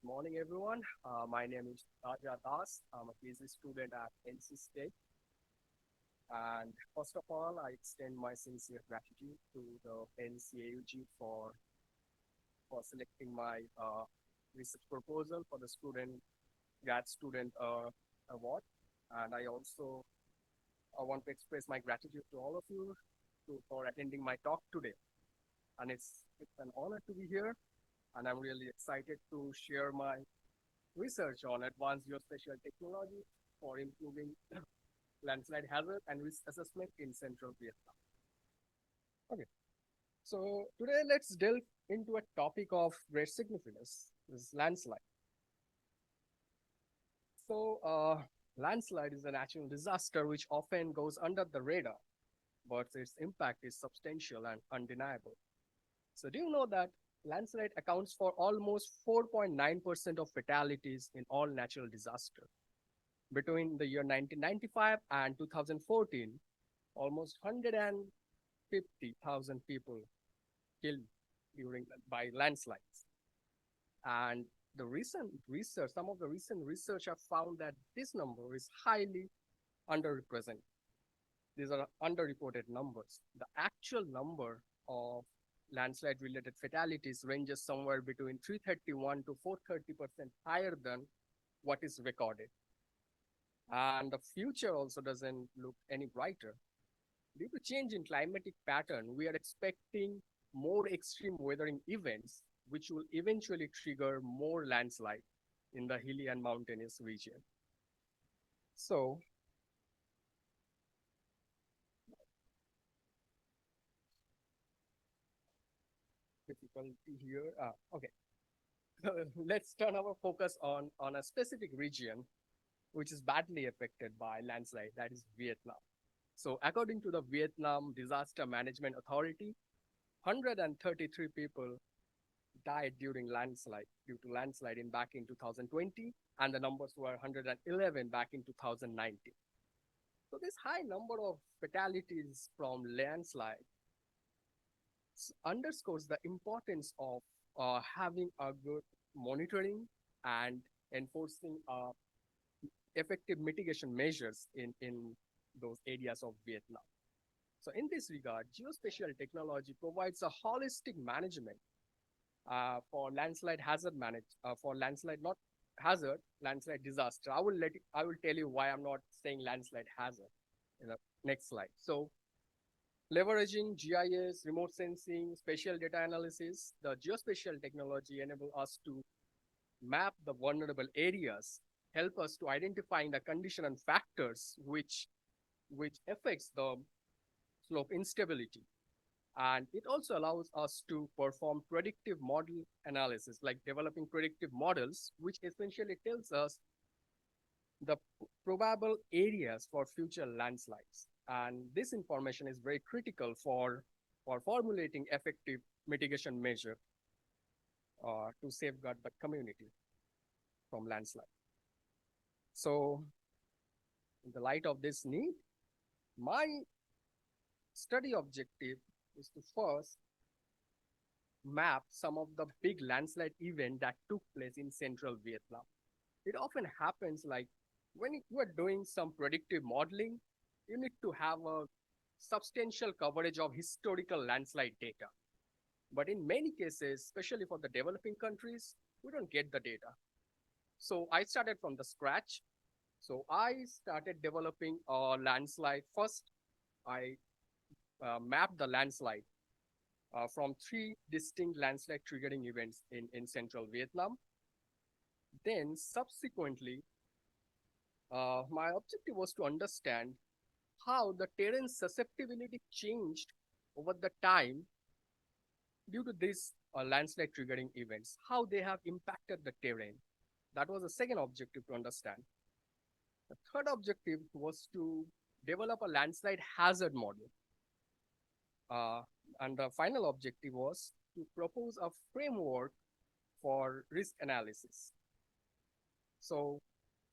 Morning, everyone. My name is Raja Das. I'm a PhD student at NC State. And first of all, I extend my sincere gratitude to the NCAUG for selecting my research proposal for the grad student award. And I also want to express my gratitude to all of you for attending my talk today. And it's an honor to be here. And I'm really excited to share my research on advanced geospatial technology for improving landslide hazard and risk assessment in central Vietnam. Okay, so today let's delve into a topic of great significance, is landslide. So, landslide is a natural disaster which often goes under the radar, but its impact is substantial and undeniable. So, do you know that landslide accounts for almost 4.9% of fatalities in all natural disasters? Between the year 1995 and 2014, almost 150,000 people killed by landslides. And some of the recent research have found that this number is highly underrepresented. These are underreported numbers. The actual number of landslide related fatalities ranges somewhere between 331 to 430% higher than what is recorded. And the future also doesn't look any brighter. Due to change in climatic pattern, we are expecting more extreme weathering events, which will eventually trigger more landslide in the hilly and mountainous region. So, difficulty here. Okay, let's turn our focus on a specific region which is badly affected by landslide, that is Vietnam. So, according to the Vietnam Disaster Management Authority, 133 people died due to landslide in back in 2020, and the numbers were 111 back in 2019. So this high number of fatalities from landslide underscores the importance of having a good monitoring and enforcing effective mitigation measures in those areas of Vietnam. So in this regard, geospatial technology provides a holistic management for landslide hazard for landslide not hazard landslide disaster. I will tell you why I'm not saying landslide hazard in the next slide. So leveraging GIS, remote sensing, spatial data analysis, the geospatial technology enable us to map the vulnerable areas, help us to identifying the condition and factors which affects the slope instability. And it also allows us to perform predictive model analysis, like developing predictive models, which essentially tells us the probable areas for future landslides. And this information is very critical for formulating effective mitigation measure to safeguard the community from landslide. So in the light of this need, my study objective is to first map some of the big landslide events that took place in central Vietnam. It often happens like when you are doing some predictive modeling, you need to have a substantial coverage of historical landslide data. But in many cases, especially for the developing countries, we don't get the data. So I started from the scratch. So I started developing a landslide. First, I mapped the landslide from 3 distinct landslide triggering events in central Vietnam. Then subsequently, my objective was to understand how the terrain susceptibility changed over the time due to these landslide triggering events, how they have impacted the terrain. That was the second objective to understand. The third objective was to develop a landslide hazard model. And the final objective was to propose a framework for risk analysis. So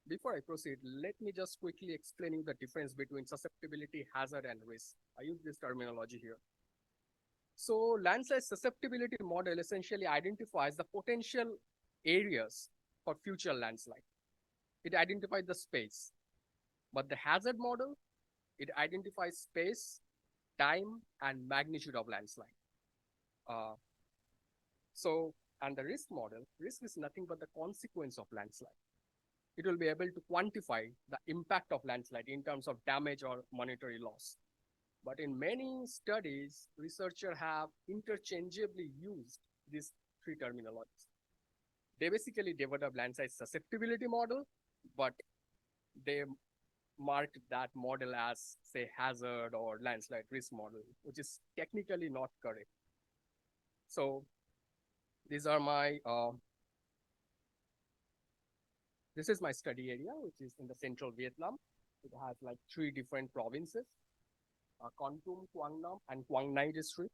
before I proceed, let me just quickly explain you the difference between susceptibility, hazard, and risk. I use this terminology here. So landslide susceptibility model essentially identifies the potential areas for future landslide. It identified the space, but the hazard model, it identifies space, time, and magnitude of landslide. Uh, so, and the risk model, risk is nothing but the consequence of landslide. It will be able to quantify the impact of landslide in terms of damage or monetary loss. But in many studies, researchers have interchangeably used these three terminologies. They basically developed landslide susceptibility model, but they marked that model as, say, hazard or landslide risk model, which is technically not correct. So these are my, this is my study area, which is in the central Vietnam. It has like 3 different provinces, Kon Tum, Quang Nam, and Quang Nai district,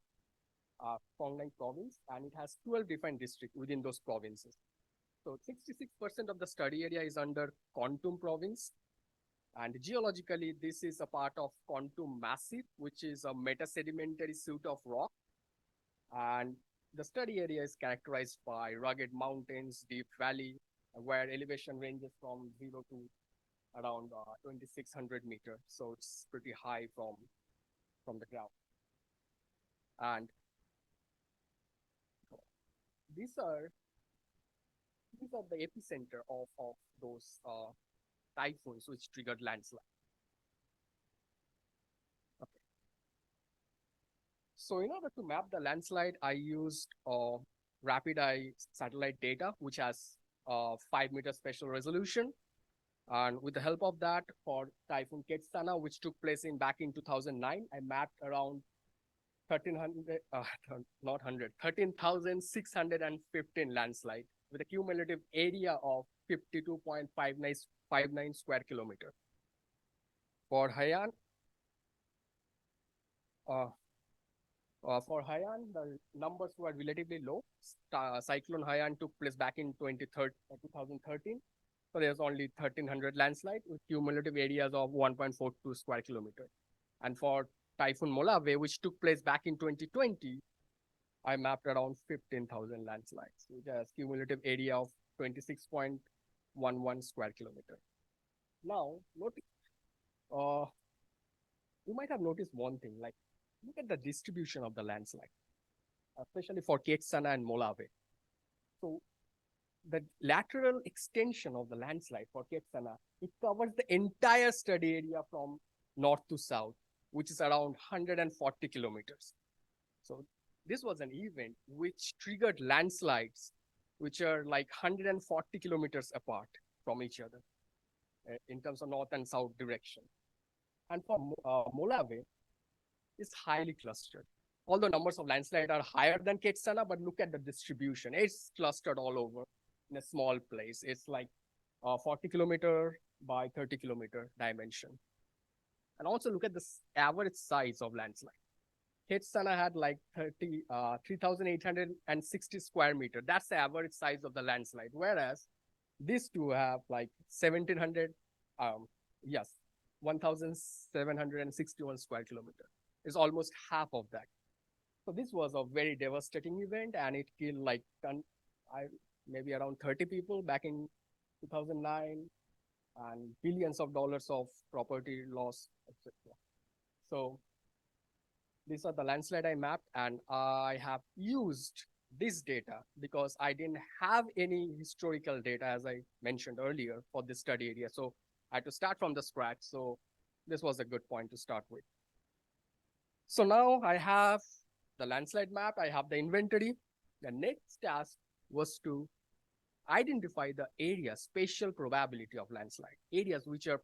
Quang Nai province, and it has 12 different districts within those provinces. So 66% of the study area is under Kon Tum province. And geologically, this is a part of Kon Tum Massif, which is a metasedimentary suite of rock. And the study area is characterized by rugged mountains, deep valley, where elevation ranges from 0 to around 2,600 meters. So it's pretty high from the ground. And these are the epicenter of those typhoons which triggered landslide. Okay. So in order to map the landslide, I used rapid eye satellite data, which has 5-meter spatial resolution. And with the help of that, for Typhoon Ketsana, which took place back in 2009, I mapped around 13,615 landslide with a cumulative area of 52.59 square kilometer. For Haiyan, the numbers were relatively low. Cyclone Haiyan took place back in 2013. So there's only 1,300 landslide with cumulative areas of 1.42 square kilometer. And for Typhoon Molave, which took place back in 2020, I mapped around 15,000 landslides, which has cumulative area of 26.11 square kilometer. Now, you might have noticed one thing, like look at the distribution of the landslide, especially for Ketsana and Molave. So the lateral extension of the landslide for Ketsana, it covers the entire study area from north to south, which is around 140 kilometers. So this was an event which triggered landslides, which are like 140 kilometers apart from each other in terms of north and south direction. And for Molave, it's highly clustered. Although numbers of landslide are higher than Ketsana, but look at the distribution. It's clustered all over in a small place. It's like 40 kilometer by 30 kilometer dimension. And also look at the average size of landslide. Ketsana had like 3,860 square meter. That's the average size of the landslide. Whereas these two have like 1,761 square kilometer. It's almost half of that. So this was a very devastating event, and it killed like maybe around 30 people back in 2009, and billions of dollars of property loss, etc. So these are the landslide I mapped, and I have used this data because I didn't have any historical data, as I mentioned earlier, for this study area. So I had to start from the scratch. So this was a good point to start with. So now I have the landslide map, I have the inventory. The next task was to identify the area, spatial probability of landslide, areas which are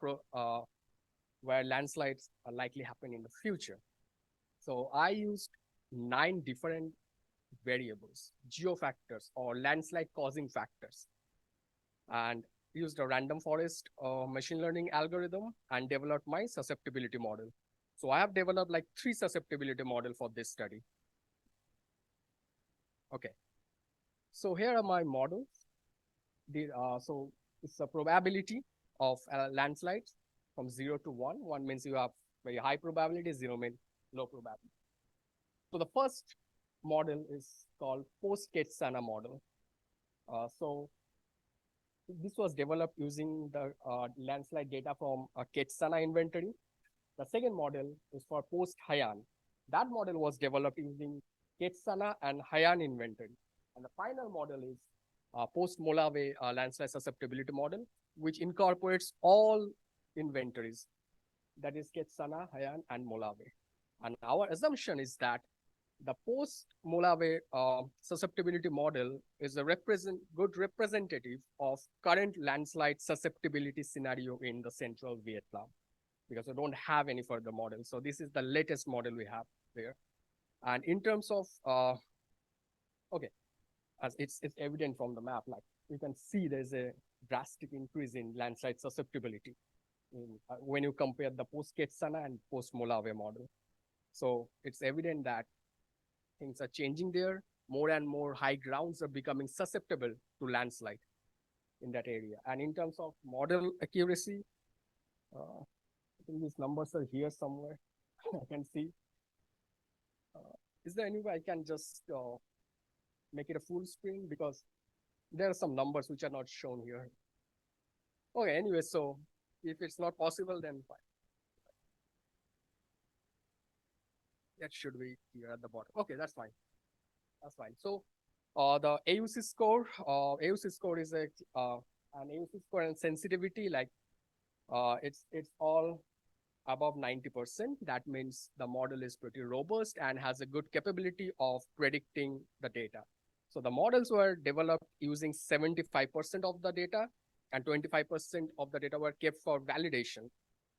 where landslides are likely happen in the future. So I used 9 different variables, geofactors or landslide causing factors, and used a random forest machine learning algorithm and developed my susceptibility model. So I have developed like 3 susceptibility model for this study. Okay. So here are my models. So it's a probability of landslides from 0 to 1. 1 means you have very high probability, 0 means low probability. So the first model is called post-Ketsana model. So This was developed using the landslide data from a Ketsana inventory. The second model is for post-Haiyan. That model was developed using Ketsana and Haiyan inventory. And the final model is post-Molave landslide susceptibility model, which incorporates all inventories, that is Ketsana, Haiyan, and Molave. And our assumption is that the post-Molave susceptibility model is a good representative of current landslide susceptibility scenario in the central Vietnam, because we don't have any further model. So this is the latest model we have there. And in terms of, okay, as it's evident from the map, like you can see there's a drastic increase in landslide susceptibility when you compare the post-Ketsana and post-Molave model. So it's evident that things are changing there. More and more high grounds are becoming susceptible to landslide in that area. And in terms of model accuracy, I think these numbers are here somewhere. I can see. Is there any way I can just make it a full screen? Because there are some numbers which are not shown here. Okay, anyway, so if it's not possible, then fine. That should be here at the bottom. Okay, that's fine. That's fine. So the AUC score is an AUC score and sensitivity, like it's all above 90%. That means the model is pretty robust and has a good capability of predicting the data. So the models were developed using 75% of the data, and 25% of the data were kept for validation.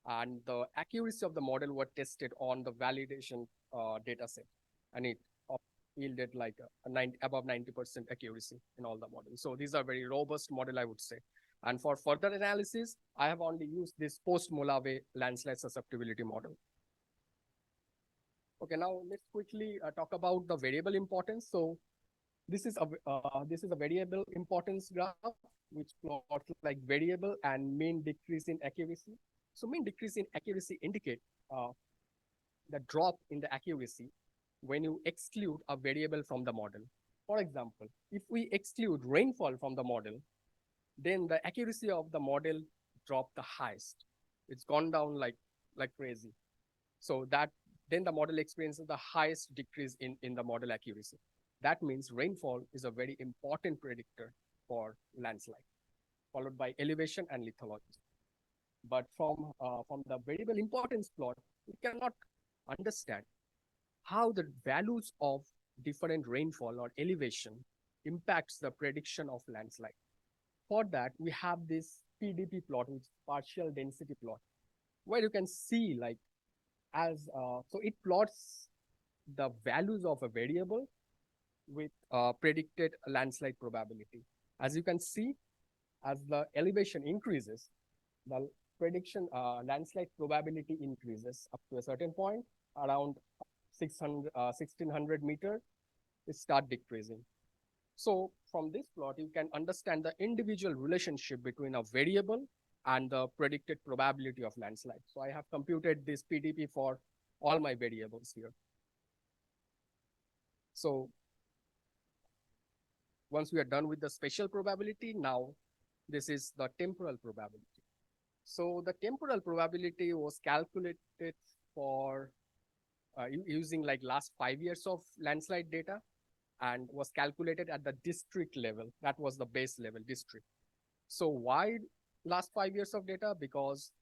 And the accuracy of the model were tested on the validation data set. And it yielded like above 90% accuracy in all the models. So these are very robust model, I would say. And for further analysis, I have only used this post-Molave landslide susceptibility model. Okay, now let's quickly talk about the variable importance. So this is a variable importance graph, which plots like variable and mean decrease in accuracy. So mean decrease in accuracy indicate the drop in the accuracy when you exclude a variable from the model. For example, if we exclude rainfall from the model, then the accuracy of the model dropped the highest. It's gone down like crazy. So then the model experiences the highest decrease in the model accuracy. That means rainfall is a very important predictor for landslide, followed by elevation and lithology. But from the variable importance plot, we cannot understand how the values of different rainfall or elevation impacts the prediction of landslide. For that, we have this PDP plot, which is partial density plot, where you can see like so it plots the values of a variable with predicted landslide probability. As you can see, as the elevation increases, the prediction landslide probability increases up to a certain point, around 1600 meter, it start decreasing. So from this plot, you can understand the individual relationship between a variable and the predicted probability of landslide. So I have computed this PDP for all my variables here. So once we are done with the spatial probability, now this is the temporal probability. So the temporal probability was calculated for using like last 5 years of landslide data, and was calculated at the district level. That was the base level district. So why last 5 years of data? Because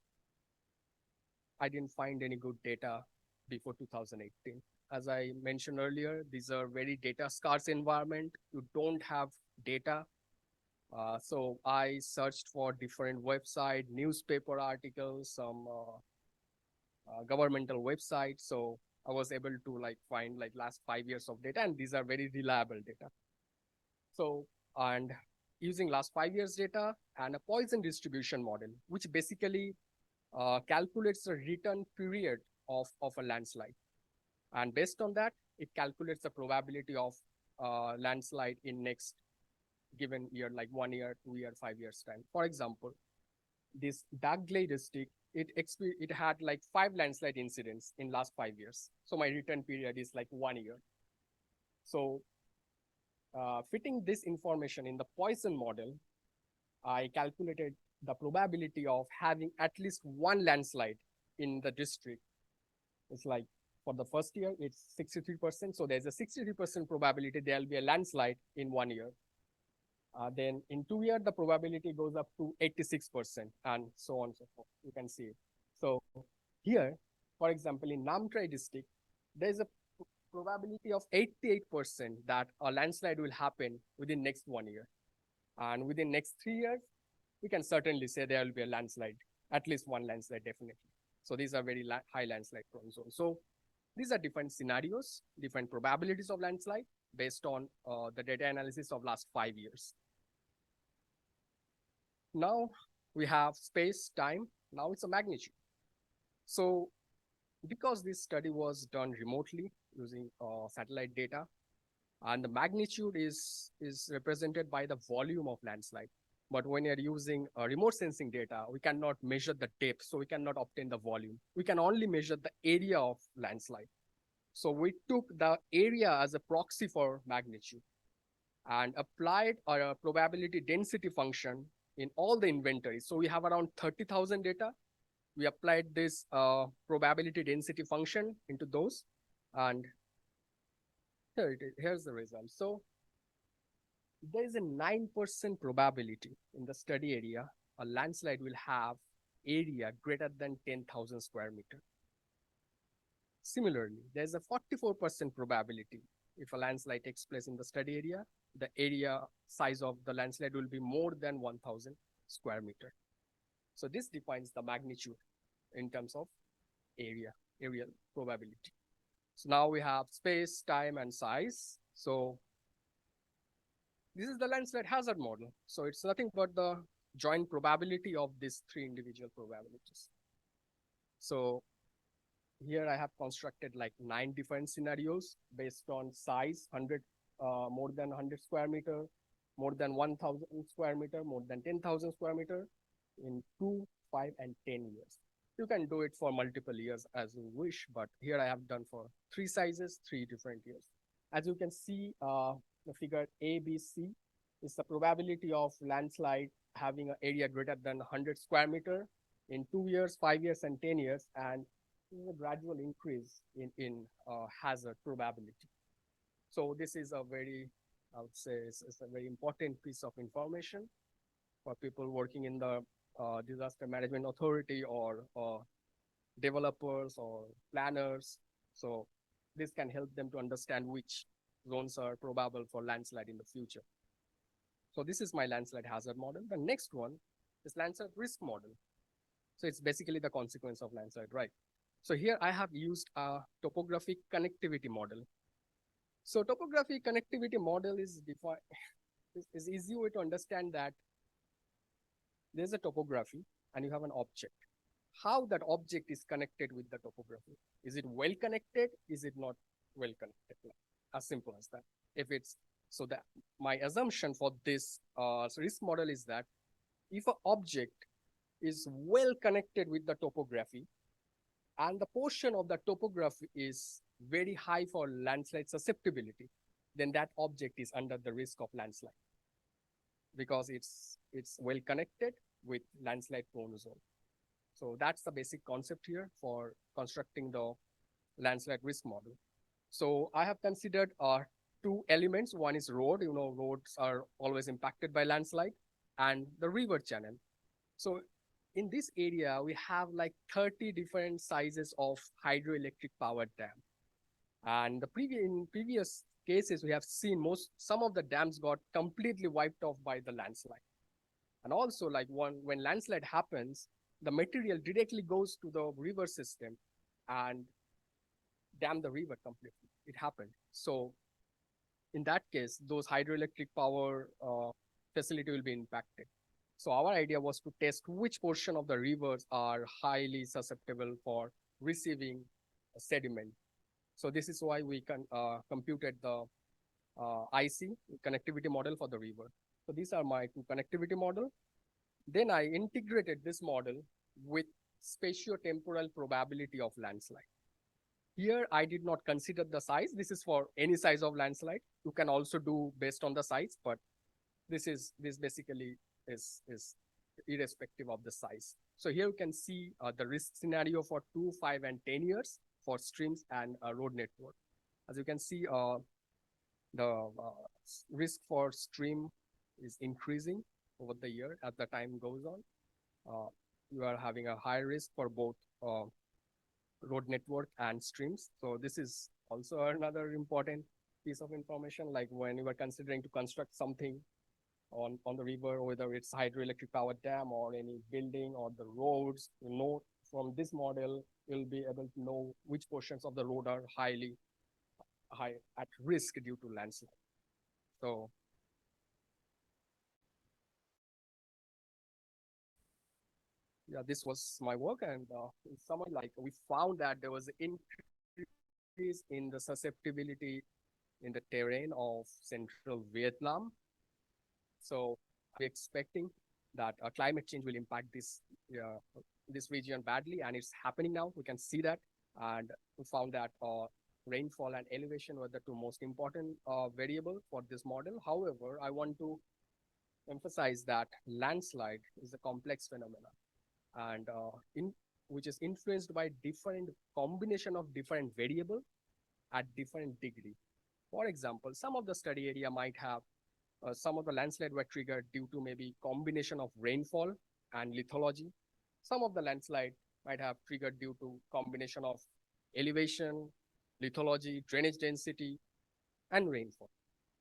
I didn't find any good data before 2018. As I mentioned earlier, these are very data scarce environment. You don't have data. So I searched for different website, newspaper articles, some governmental websites. So I was able to like find like last 5 years of data, and these are very reliable data. So, and using last 5 years data and a Poisson distribution model, which basically calculates the return period of a landslide. And based on that, it calculates the probability of landslide in next given year, like 1 year, 2 year, 5 years time. For example, this dark gray district, it had like 5 landslide incidents in last 5 years. So my return period is like 1 year. So fitting this information in the Poisson model, I calculated the probability of having at least one landslide in the district. It's like for the first year, it's 63%. So there's a 63% probability there'll be a landslide in 1 year. Then in 2 years, the probability goes up to 86%, and so on and so forth. You can see it. So here, for example, in Namtrai district, there's a probability of 88% that a landslide will happen within next 1 year. And within next 3 years, we can certainly say there will be a landslide, at least one landslide, definitely. So these are very high landslide prone zones. So these are different scenarios, different probabilities of landslide based on the data analysis of last 5 years. Now we have space, time, now it's a magnitude. So because this study was done remotely using satellite data, and the magnitude is represented by the volume of landslide. But when you're using remote sensing data, we cannot measure the depth, so we cannot obtain the volume. We can only measure the area of landslide. So we took the area as a proxy for magnitude and applied our probability density function in all the inventories. So we have around 30,000 data. We applied this probability density function into those, and here it is. Here's the result. So there is a 9% probability in the study area a landslide will have area greater than 10,000 square meter. Similarly, there's a 44% probability if a landslide takes place in the study area, the area size of the landslide will be more than 1,000 square meter. So this defines the magnitude in terms of areal probability. So now we have space, time, and size. So this is the landslide hazard model. So it's nothing but the joint probability of these three individual probabilities. So here I have constructed like 9 different scenarios based on size, 100, more than 100 square meter, more than 1,000 square meter, more than 10,000 square meter in 2, 5, and 10 years. You can do it for multiple years as you wish, but here I have done for 3 sizes, 3 different years. As you can see, the figure A, B, C is the probability of landslide having an area greater than 100 square meter in 2 years, 5 years, and 10 years, and a gradual increase in hazard probability. So this is a very, I would say, it's a very important piece of information for people working in the disaster management authority or developers or planners. So this can help them to understand which zones are probable for landslide in the future. So this is my landslide hazard model. The next one is landslide risk model. So it's basically the consequence of landslide, right? So here I have used a topographic connectivity model. So topographic connectivity model is defined, is easy way to understand that there's a topography and you have an object. How that object is connected with the topography. Is it well connected? Is it not well connected? As simple as that. If it's, so that my assumption for this risk model is that if an object is well connected with the topography and the portion of the topography is very high for landslide susceptibility, then that object is under the risk of landslide because it's well connected with landslide prone zone. So that's the basic concept here for constructing the landslide risk model. So I have considered 2 elements. One is road, roads are always impacted by landslide, and the river channel. So in this area, we have like 30 different sizes of hydroelectric power dam. And in previous cases, we have seen some of the dams got completely wiped off by the landslide. And also like when landslide happens, the material directly goes to the river system and dam the river completely. It happened. So in that case, those hydroelectric power facility will be impacted. So our idea was to test which portion of the rivers are highly susceptible for receiving sediment. So this is why we computed the IC, connectivity model for the river. So these are my 2 connectivity model. Then I integrated this model with spatiotemporal probability of landslide. Here, I did not consider the size. This is for any size of landslide. You can also do based on the size, but this basically is irrespective of the size. So here you can see the risk scenario for 2, 5, and 10 years for streams and road network. As you can see, the risk for stream is increasing over the year as the time goes on. You are having a high risk for both road network and streams. So this is also another important piece of information, like when you are considering to construct something on the river, whether it's hydroelectric power dam or any building or the roads, from this model, you'll be able to know which portions of the road are high at risk due to landslide. So yeah, this was my work. And in summary, like we found that there was an increase in the susceptibility in the terrain of central Vietnam. So we're expecting that climate change will impact this region badly, and it's happening now. We can see that, and we found that rainfall and elevation were the two most important variable for this model. However, I want to emphasize that landslide is a complex phenomenon, and which is influenced by different combination of different variable at different degree. For example, some of the study area might have some of the landslide were triggered due to maybe combination of rainfall and lithology. Some of the landslide might have triggered due to combination of elevation, lithology, drainage density, and rainfall.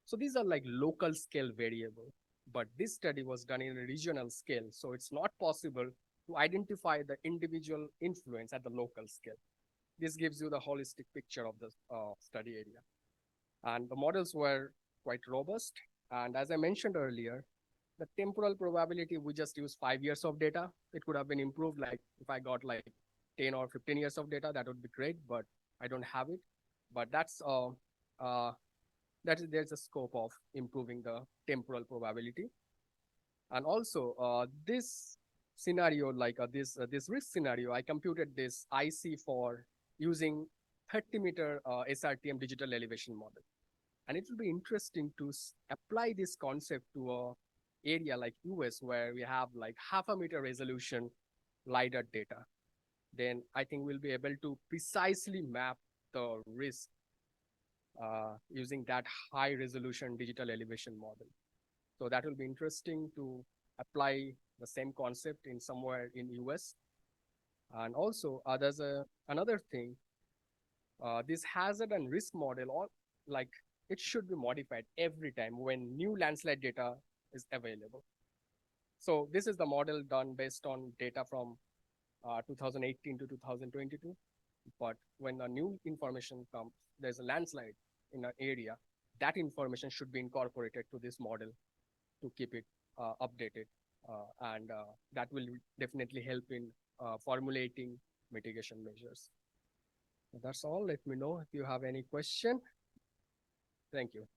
So these are like local scale variable, but this study was done in a regional scale. So it's not possible to identify the individual influence at the local scale. This gives you the holistic picture of the study area. And the models were quite robust. And as I mentioned earlier, the temporal probability, we just use 5 years of data. It could have been improved. Like if I got like 10 or 15 years of data, that would be great, but I don't have it. But there's a scope of improving the temporal probability. And also this scenario, like this risk scenario, I computed this IC for using 30-meter SRTM digital elevation model. And it will be interesting to apply this concept to a area like US, where we have like 0.5 meter resolution LiDAR data. Then I think we'll be able to precisely map the risk using that high resolution digital elevation model. So that will be interesting to apply the same concept in somewhere in US. And also there's another thing, this hazard and risk model, or like it should be modified every time when new landslide data is available. So this is the model done based on data from 2018 to 2022. But when a new information comes, there's a landslide in an area, that information should be incorporated to this model to keep it updated. And that will definitely help in formulating mitigation measures. So that's all. Let me know if you have any question. Thank you.